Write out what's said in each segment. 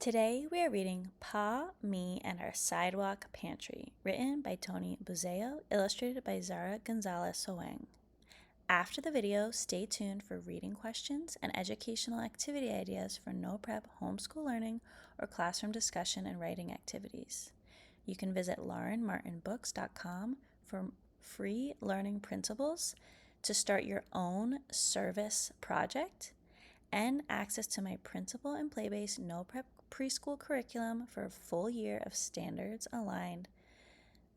Today we are reading Pa, Me, and Our Sidewalk Pantry, written by Toni Buzzeo, illustrated by Zara Gonzalez-Soang. After the video, stay tuned for reading questions and educational activity ideas for no-prep homeschool learning or classroom discussion and writing activities. You can visit laurenmartinbooks.com for free learning principles to start your own service project and access to my principal and play-based no-prep preschool curriculum for a full year of standards-aligned,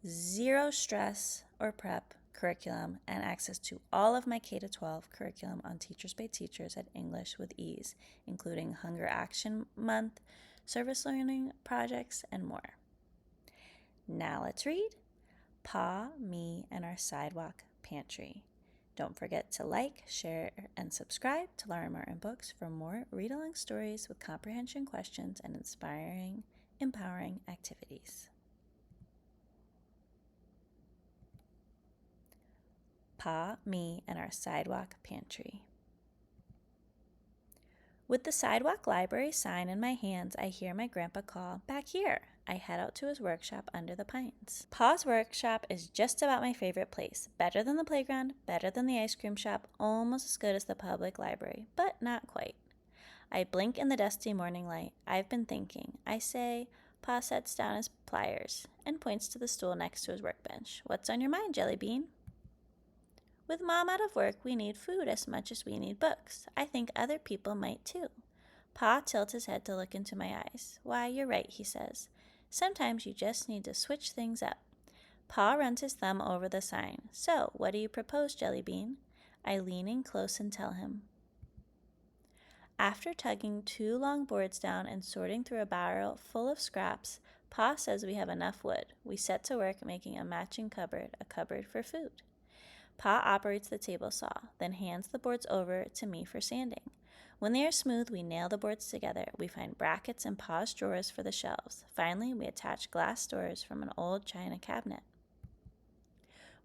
zero stress or prep curriculum, and access to all of my K-12 curriculum on Teachers by Teachers at English with Ease, including Hunger Action Month, service learning projects, and more. Now let's read Pa, Me, and Our Sidewalk Pantry. Don't forget to like, share, and subscribe to Lauren Martin Books for more read-along stories with comprehension questions and inspiring, empowering activities. Pa, Me, and Our Sidewalk Pantry. With the sidewalk library sign in my hands, I hear my grandpa call, "Back here." I head out to his workshop under the pines. Pa's workshop is just about my favorite place. Better than the playground, better than the ice cream shop, almost as good as the public library, but not quite. I blink in the dusty morning light. I've been thinking. I say. Pa sets down his pliers and points to the stool next to his workbench. "What's on your mind, Jelly Bean?" "With Mom out of work, we need food as much as we need books. I think other people might too." Pa tilts his head to look into my eyes. "Why, you're right," he says. "Sometimes you just need to switch things up." Pa runs his thumb over the sign. "So, what do you propose, Jelly Bean?" I lean in close and tell him. After tugging 2 long boards down and sorting through a barrel full of scraps, Pa says we have enough wood. We set to work making a matching cupboard, a cupboard for food. Pa operates the table saw, then hands the boards over to me for sanding. When they are smooth, we nail the boards together. We find brackets in Pa's drawers for the shelves. Finally, we attach glass doors from an old china cabinet.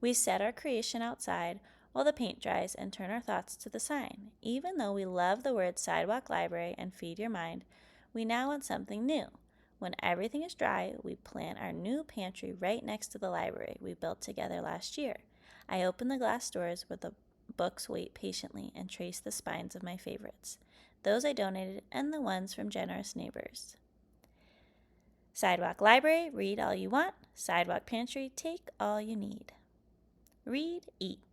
We set our creation outside while the paint dries and turn our thoughts to the sign. Even though we love the words Sidewalk Library and Feed Your Mind, we now want something new. When everything is dry, we plant our new pantry right next to the library we built together last year. I open the glass doors where the books wait patiently and trace the spines of my favorites, those I donated and the ones from generous neighbors. Sidewalk Library, read all you want. Sidewalk Pantry, take all you need. Read, eat.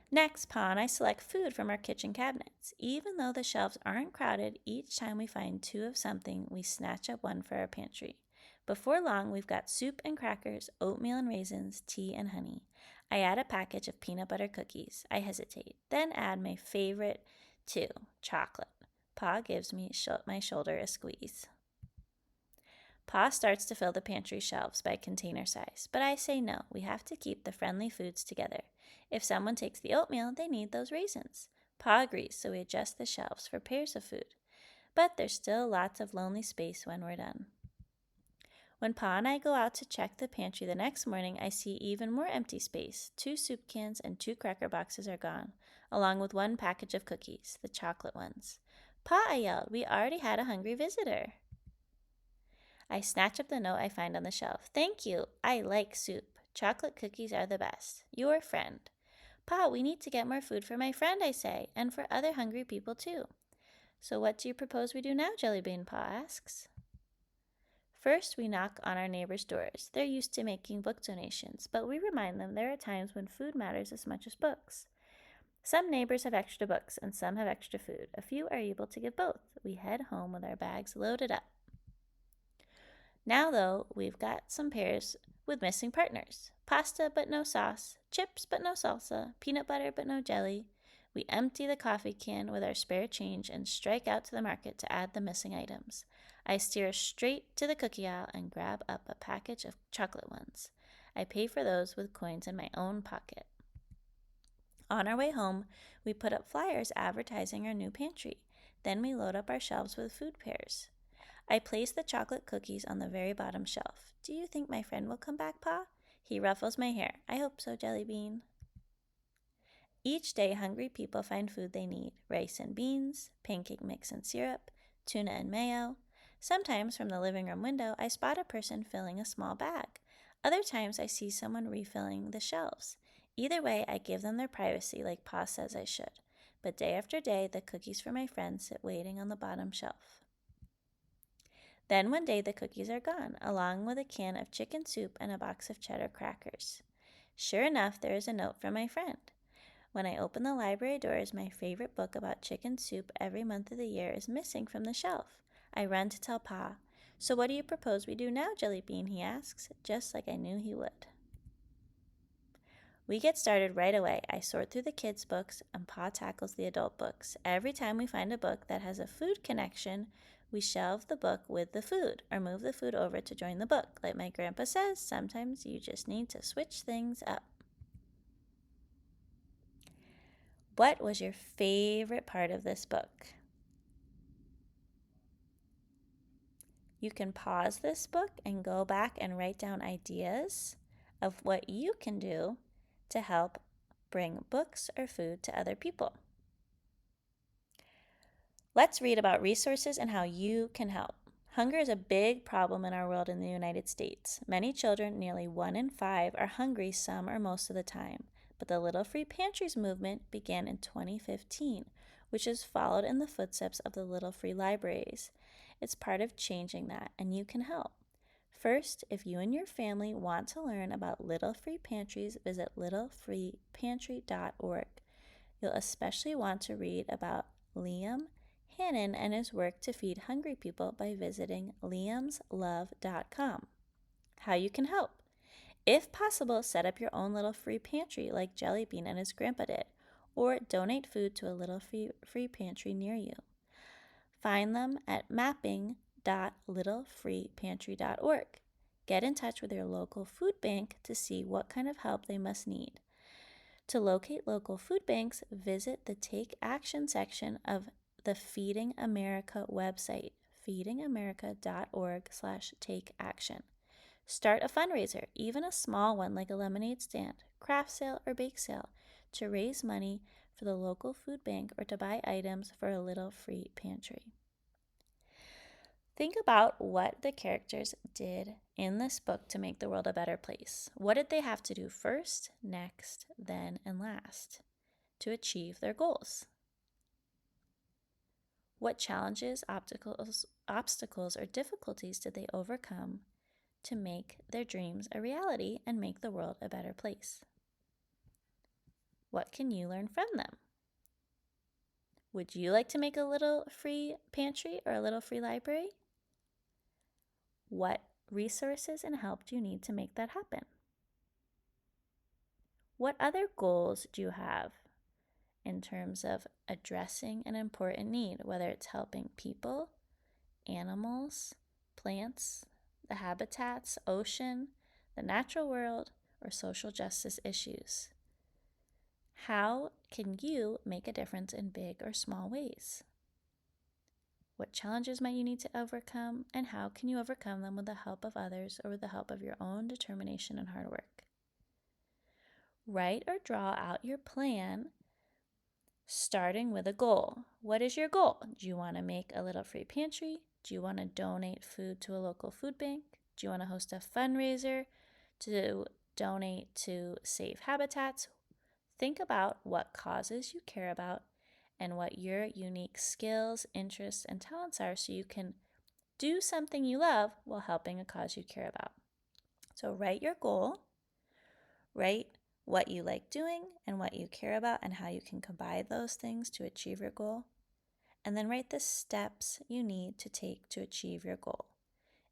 Next, Pa and I select food from our kitchen cabinets. Even though the shelves aren't crowded, each time we find 2 of something, we snatch up one for our pantry. Before long, we've got soup and crackers, oatmeal and raisins, tea and honey. I add a package of peanut butter cookies. I hesitate, then add my favorite too, chocolate. Pa gives me my shoulder a squeeze. Pa starts to fill the pantry shelves by container size, but I say no, we have to keep the friendly foods together. If someone takes the oatmeal, they need those raisins. Pa agrees, so we adjust the shelves for pairs of food. But there's still lots of lonely space when we're done. When Pa and I go out to check the pantry the next morning, I see even more empty space. 2 soup cans and 2 cracker boxes are gone, along with 1 package of cookies, the chocolate ones. "Pa," I yelled, "we already had a hungry visitor." I snatch up the note I find on the shelf. "Thank you. I like soup. Chocolate cookies are the best. Your friend." "Pa, we need to get more food for my friend," I say, "and for other hungry people too." "So what do you propose we do now, Jelly Bean?" Pa asks. First, we knock on our neighbors' doors. They're used to making book donations, but we remind them there are times when food matters as much as books. Some neighbors have extra books and some have extra food. A few are able to give both. We head home with our bags loaded up. Now, though, we've got some pairs with missing partners. Pasta but no sauce, chips but no salsa, peanut butter but no jelly. We empty the coffee can with our spare change and strike out to the market to add the missing items. I steer straight to the cookie aisle and grab up a package of chocolate ones. I pay for those with coins in my own pocket. On our way home, we put up flyers advertising our new pantry. Then we load up our shelves with food pairs. I place the chocolate cookies on the very bottom shelf. "Do you think my friend will come back, Pa?" He ruffles my hair. "I hope so, Jelly Bean." Each day, hungry people find food they need: rice and beans, pancake mix and syrup, tuna and mayo. Sometimes from the living room window, I spot a person filling a small bag. Other times, I see someone refilling the shelves. Either way, I give them their privacy like Pa says I should. But day after day, the cookies for my friends sit waiting on the bottom shelf. Then one day, the cookies are gone, along with a can of chicken soup and a box of cheddar crackers. Sure enough, there is a note from my friend. When I open the library doors, my favorite book about chicken soup every month of the year is missing from the shelf. I run to tell Pa. So what do you propose we do now, Jelly Bean? He asks, just like I knew he would. We get started right away. I sort through the kids' books, and Pa tackles the adult books. Every time we find a book that has a food connection, we shelve the book with the food, or move the food over to join the book. Like my grandpa says, sometimes you just need to switch things up. What was your favorite part of this book? You can pause this book and go back and write down ideas of what you can do to help bring books or food to other people. Let's read about resources and how you can help. Hunger is a big problem in our world in the United States. Many children, nearly 1 in 5, are hungry some or most of the time. But the Little Free Pantries movement began in 2015, which has followed in the footsteps of the Little Free Libraries. It's part of changing that, and you can help. First, if you and your family want to learn about Little Free Pantries, visit littlefreepantry.org. You'll especially want to read about Liam Hannon and his work to feed hungry people by visiting liamslove.com. How you can help. If possible, set up your own little free pantry like Jelly Bean and his grandpa did, or donate food to a little free pantry near you. Find them at mapping.littlefreepantry.org. Get in touch with your local food bank to see what kind of help they must need. To locate local food banks, visit the Take Action section of the Feeding America website, feedingamerica.org/takeaction. Start a fundraiser, even a small one like a lemonade stand, craft sale, or bake sale, to raise money for the local food bank or to buy items for a little free pantry. Think about what the characters did in this book to make the world a better place. What did they have to do first, next, then, and last to achieve their goals? What challenges, obstacles, or difficulties did they overcome to make their dreams a reality and make the world a better place? What can you learn from them? Would you like to make a little free pantry or a little free library? What resources and help do you need to make that happen? What other goals do you have in terms of addressing an important need, whether it's helping people, animals, plants, the habitats, ocean, the natural world, or social justice issues? How can you make a difference in big or small ways? What challenges might you need to overcome, and how can you overcome them with the help of others or with the help of your own determination and hard work? Write or draw out your plan, starting with a goal. What is your goal? Do you want to make a little free pantry? Do you want to donate food to a local food bank? Do you want to host a fundraiser to donate to Save Habitats? Think about what causes you care about and what your unique skills, interests, and talents are so you can do something you love while helping a cause you care about. So write your goal, write what you like doing and what you care about and how you can combine those things to achieve your goal, and then write the steps you need to take to achieve your goal,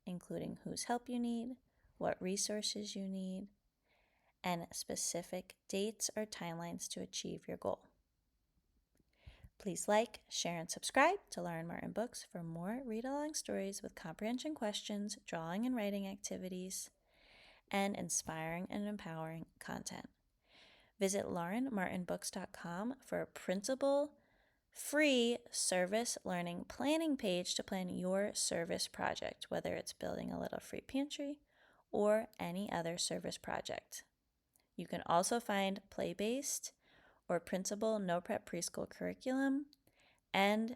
including whose help you need, what resources you need, and specific dates or timelines to achieve your goal. Please like, share, and subscribe to Lauren Martin Books for more read-along stories with comprehension questions, drawing and writing activities, and inspiring and empowering content. Visit laurenmartinbooks.com for a printable, free service learning planning page to plan your service project, whether it's building a little free pantry or any other service project. You can also find play-based or printable no-prep preschool curriculum and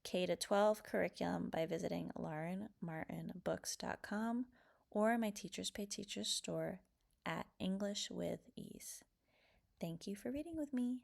K-12 curriculum by visiting laurenmartinbooks.com or my Teachers Pay Teachers store at English with Ease. Thank you for reading with me.